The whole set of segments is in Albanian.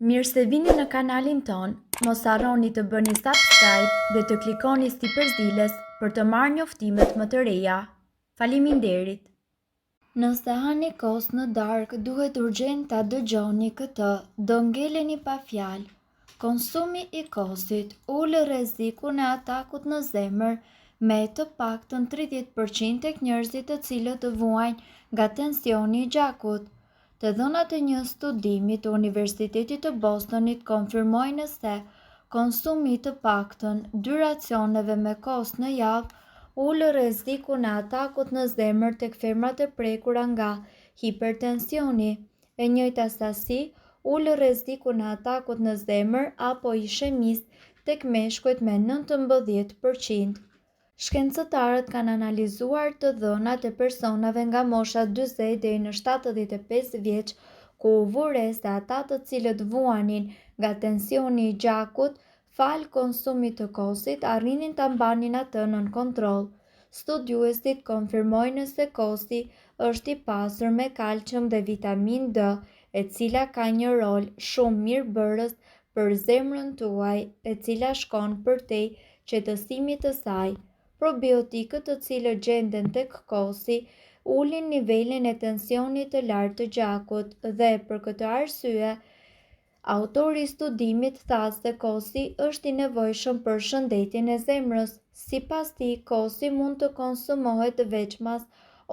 Mirë se vini në kanalin ton, mos harroni të bëni subscribe dhe të klikoni si përzdiles për të marrë njoftimet më të reja. Faleminderit! Nëse hani kos në darkë, duhet urgjent ta dëgjoni këtë, do ngeleni pa fjalë. Konsumi i kosit ul rrezikun e atakut në zemër me të paktën 30% tek njerëzit të cilët vuajnë nga tensioni i gjakut. Të dhënat e një studimi të Universitetit të Bostonit konfirmojnë se konsumi i të paktën 2 racioneve me kos në javë ul rrezikun e atakut në zemër tek femrat e prekura nga hipertensioni. E njëjta sasi ul rrezikun e atakut në zemër apo ishemisë tek meshkujt me 19%. Shkencëtarët kanë analizuar të dhënat e personave nga mosha 40 deri në 75 vjeç, ku u vure se ata të cilët vuanin nga tensioni i gjakut fal konsumit të kosit arrinin ta mbanin atë nën kontroll. Studiuesit konfirmojnë se kosi është i pasur me kalcium dhe vitaminë D, e cila ka një rol shumë mirëbërës për zemrën tuaj, e cila shkon përtej qetësimit të saj. Probiotikët të cilët gjenden tek kosi ulin nivelin e tensionit të lartë të gjakut dhe për këtë arsye, autori i studimit tha se kosi është i nevojshëm për shëndetjen e zemrës. Sipas tij, kosi mund të konsumohet veçmas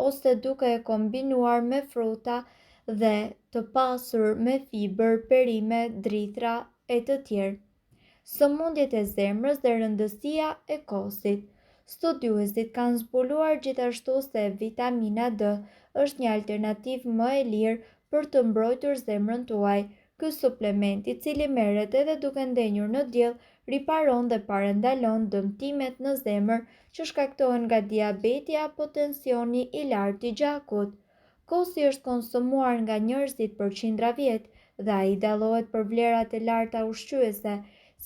ose duke e kombinuar me fruta dhe të pasur me fiber, perime, drithra e të tjerë. Sëmundjet e zemrës dhe rëndësia e kosit. Studiuesit kanë zbuluar gjithashtu se vitamina D është një alternativë më e lirë për të mbrojtur zemrën tuaj. Ky suplement, i cili merret edhe duke ndenjur në diell, riparon dhe parandalon dëmtimet në zemër që shkaktohen nga diabeti apo tensioni i lartë i gjakut. Kosi është konsumuar nga njerëzit për qindra vjet dhe ai dallohet për vlerat e larta ushqyese,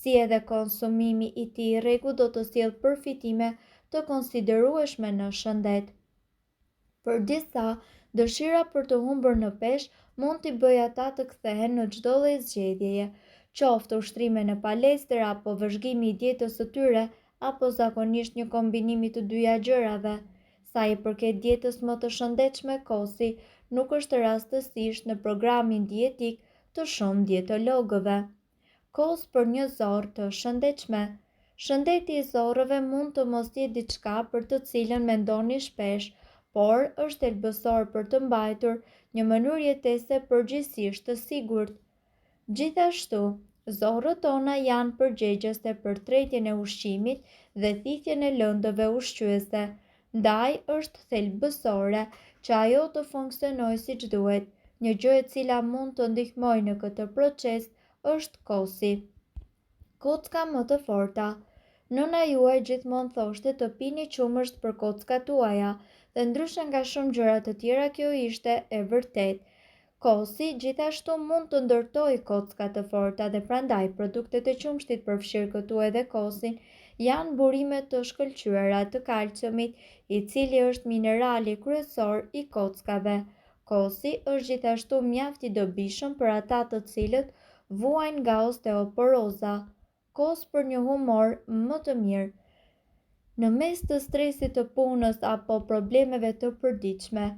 si edhe konsumimi i tij i rregullt do të sjellë përfitime të konsiderueshme në shëndet. Për disa, dëshira për të humbur në peshë mund t'i bëjë ata të kthehen në çdo lloj zgjedhjeje, qoftë ushtrime në palestër apo vëzhgimi i dietës së tyre, apo zakonisht një kombinim i të dyja gjërave. Sa i përket dietës më të shëndetshme, kosi nuk është rastësisht në programin dietik të shumë dietologëve. Kos për një zorë të shëndetshme. Shëndeti i zorrëve mund të mos jetë diçka për të cilën mendoni shpesh, por është thelbësor për të mbajtur një mënyrë jetese përgjithsisht të sigurt. Gjithashtu, zorrët tona janë përgjegjëse për tretjen e ushqimit dhe thithjen e lëndëve ushqyese, ndaj është thelbësore që ajo të funksionojë siç duhet. Një gjë e cila mund të ndihmojë në këtë proces është kosi. Kocka më të forta. Nëna juaj gjithmonë thoshte të pini qumësht për kockat tuaja, dhe ndryshe nga shumë gjëra të tjera kjo ishte e vërtet. Kosi gjithashtu mund të ndërtojë kocka të forta dhe prandaj produktet e qumshtit përfshirë këtu edhe kosin janë burime të shkëlqyera të kalciumit, i cili është minerali kryesor i kockave. Kosi është gjithashtu mjaft i dobishëm për ata të cilët vuajnë nga osteoporoza. Kos për një humor më të mirë. Në mes të stresit të punës apo problemeve të përditshme,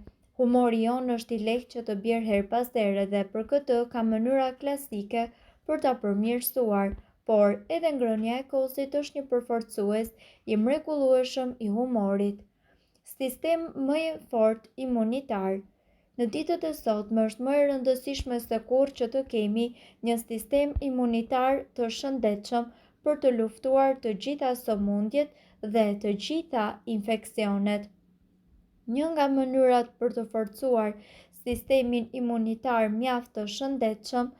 humori jonë është i lehtë që të bjerë her pas here dhe për këtë ka mënyra klasike për ta përmirësuar, por edhe ngrënia e kosit është një përforcues i mrekullueshëm i humorit. Sistem më i fortë imunitar. Në ditët e sotme është më e rëndësishme se kurrë që të kemi një sistem imunitar të shëndetshëm për të luftuar të gjitha sëmundjet dhe të gjitha infeksionet. Një nga mënyrat për të forcuar sistemin imunitar mjaft të shëndetshëm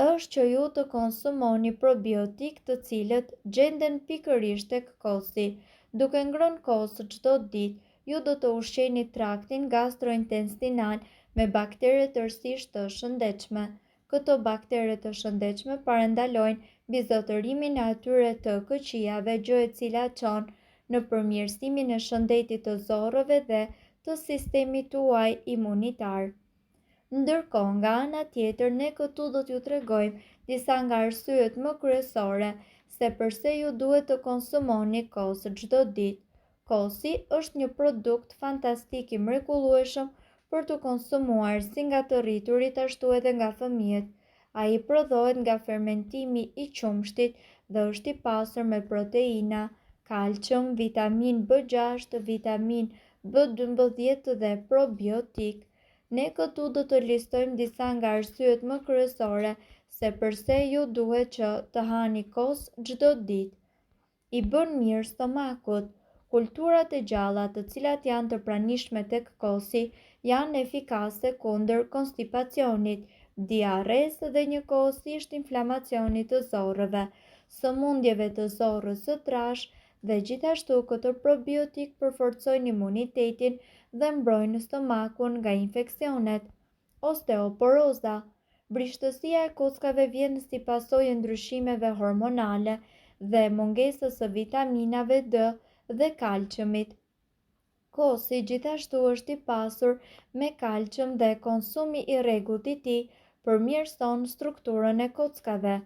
është që ju të konsumoni probiotik të cilët gjenden pikërisht tek kosi. Duke ngrënë kos çdo ditë, ju do të ushqeni traktin gastrointestinal me baktere tërësisht të shëndetshme. Këto baktere të shëndetshme parandalojnë bizotërimin e atyre të këqijave, gjë e cila çon në përmirësimin e shëndetit të zorrëve dhe të sistemit tuaj imunitar. Ndërkohë, nga ana tjetër, ne këtu do t'ju tregojmë disa nga arsyet më kryesore se pse ju duhet të konsumoni kos çdo ditë. Kosi është një produkt fantastik i mrekullueshëm për të konsumuar si nga të rriturit ashtu edhe nga fëmijët. Ai prodhohet nga fermentimi i qumshtit dhe është i pasur me proteina, kalcium, vitaminë B6, vitaminë B12 dhe probiotik. Ne këtu do të listojmë disa nga arsyet më kryesore se pse ju duhet që të hani kos çdo ditë. I bën mirë stomakut. Kulturat e gjalla, të cilat janë të pranishme tek kosi, janë efikase kundër konstipacionit, diarresë dhe njëkohësisht inflamacionit të zorrëve, sëmundjeve të zorrës së trashë dhe gjithashtu këto probiotik përforcojnë imunitetin dhe mbrojnë stomakun nga infeksionet. Osteoporoza. Brishtësia e kockave vjen si pasojë e ndryshimeve hormonale dhe mungesës së vitaminave D dhe kalciumit. Kosi gjithashtu është i pasur me kalcium dhe konsumi i rregullt i tij përmirëson strukturën e kockave.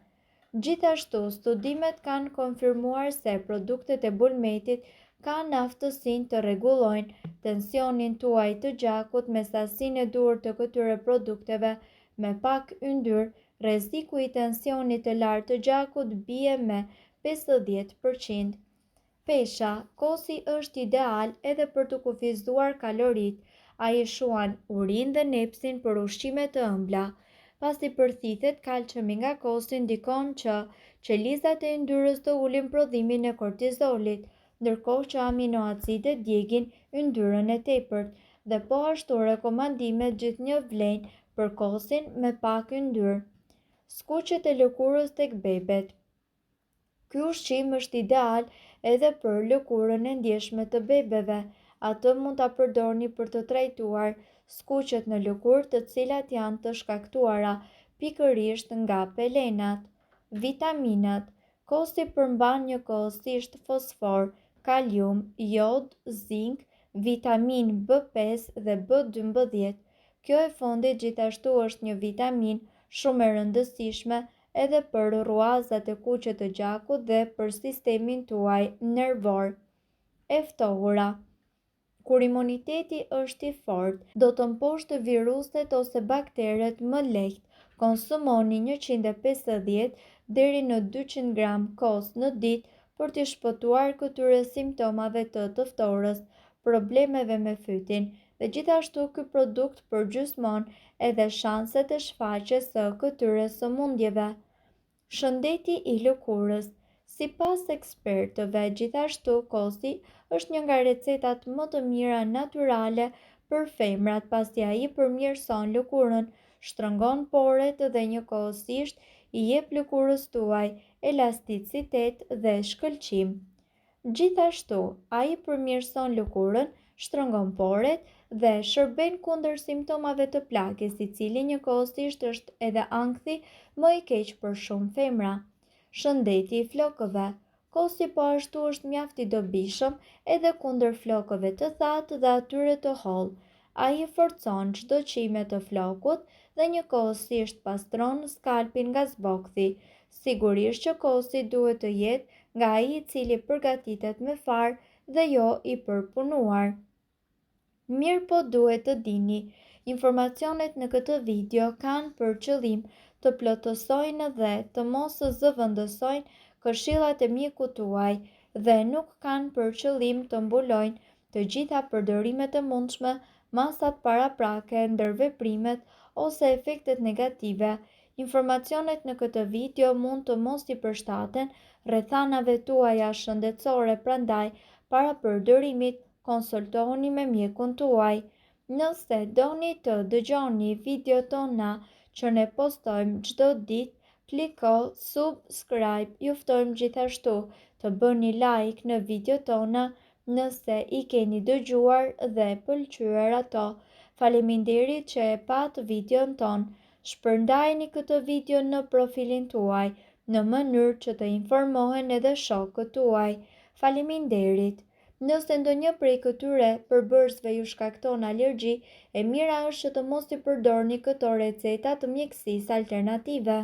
Gjithashtu, studimet kanë konfirmuar se produktet e bulmetit kanë aftësinë të rregullojnë tensionin tuaj të gjakut me sasinë e duhur të këtyre produkteve. Me pak yndyrë, rreziku i tensionit të lartë të gjakut bie me 50%. Pesha. Kosi është ideal edhe për të kufizuar kaloritë. Ai shuan urinë dhe nepsin për ushqime të ëmbla. Pasi përthithet kalciumi nga kosi, ndikon që qelizat e yndyrës të ulin prodhimin e kortizolit, ndërkohë që aminoacidet djegin yndyrën e tepërt, dhe po ashtu rekomandimet gjithnjë vlejnë për kosin me pak yndyrë. Skuqet e lëkurës tek bebet. Ky ushqim është ideal edhe për lëkurën e ndjeshme të bebeve. Atë mund ta përdorni për të trajtuar skuqet në lëkurë të cilat janë të shkaktuara pikërisht nga pelenat. Vitaminat. Kosi përmban njëkohësisht fosfor, kalium, jod, zink, vitaminë B5 dhe B12. Kjo e fundit gjithashtu është një vitaminë shumë e rëndësishme edhe për rruazat e kuqe të gjakut dhe për sistemin tuaj nervor. E ftohura. Kur imuniteti është i fortë, do të mposhtë viruset ose bakteret më lehtë. Konsumoni 150 deri në 200 gram kos në ditë për të shpëtuar këtyre simptomave të ftohurës, problemeve me fytin, dhe gjithashtu ky produkt përgjysmon edhe shanset e shfaqjes së këtyre sëmundjeve. Shëndeti i lëkurës. Sipas ekspertëve, gjithashtu kosi është një nga recetat më të mira natyrale për femrat, pasi ai përmirëson lëkurën, shtrëngon poret dhe njëkohësisht i jep lëkurës tuaj elasticitet dhe shkëlqim. Gjithashtu, ai përmirëson lëkurën, shtrëngon poret dhe shërben kundër simptomave të plagës, i cili njëkohësisht është edhe ankthi më i keq për shumë femra. Shëndeti i flokëve. Kosi po ashtu është mjaft i dobishëm edhe kundër flokëve të thatë dhe atyre të hollë. Ai forcon çdo qime të flokut dhe njëkohësisht pastron skalpin nga zbokthi. Sigurisht që kosi duhet të jetë nga ai i cili përgatitet me far dhe jo i përpunuar. Mirë po duhet të dini, informacionet në këtë video kanë për qëllim të plotësojnë dhe të mos zëvendësojnë këshillat e mjekut tuaj dhe nuk kanë për qëllim të mbulojnë të gjitha përdorimet e mundshme, masat paraprake, ndërveprimet ose efektet negative. Informacionet në këtë video mund të mos i përshtaten rrethanave tuaja shëndetësore, prandaj para përdorimit konsultohuni me mjekun tuaj. Nëse doni të dëgjoni video tona që ne postojmë çdo ditë, kliko subscribe. Ju ftojmë gjithashtu të bëni like në video tona nëse i keni dëgjuar dhe pëlqyer ato. Faleminderit që e pat videon ton. Shpërndajeni këtë video në profilin tuaj në mënyrë që të informohen edhe shokët tuaj. Faleminderit. Nëse ndonjë prej këtyre përbërësve ju shkakton alergji, e mira është që të mos i përdorni këto receta të mjekësisë alternative.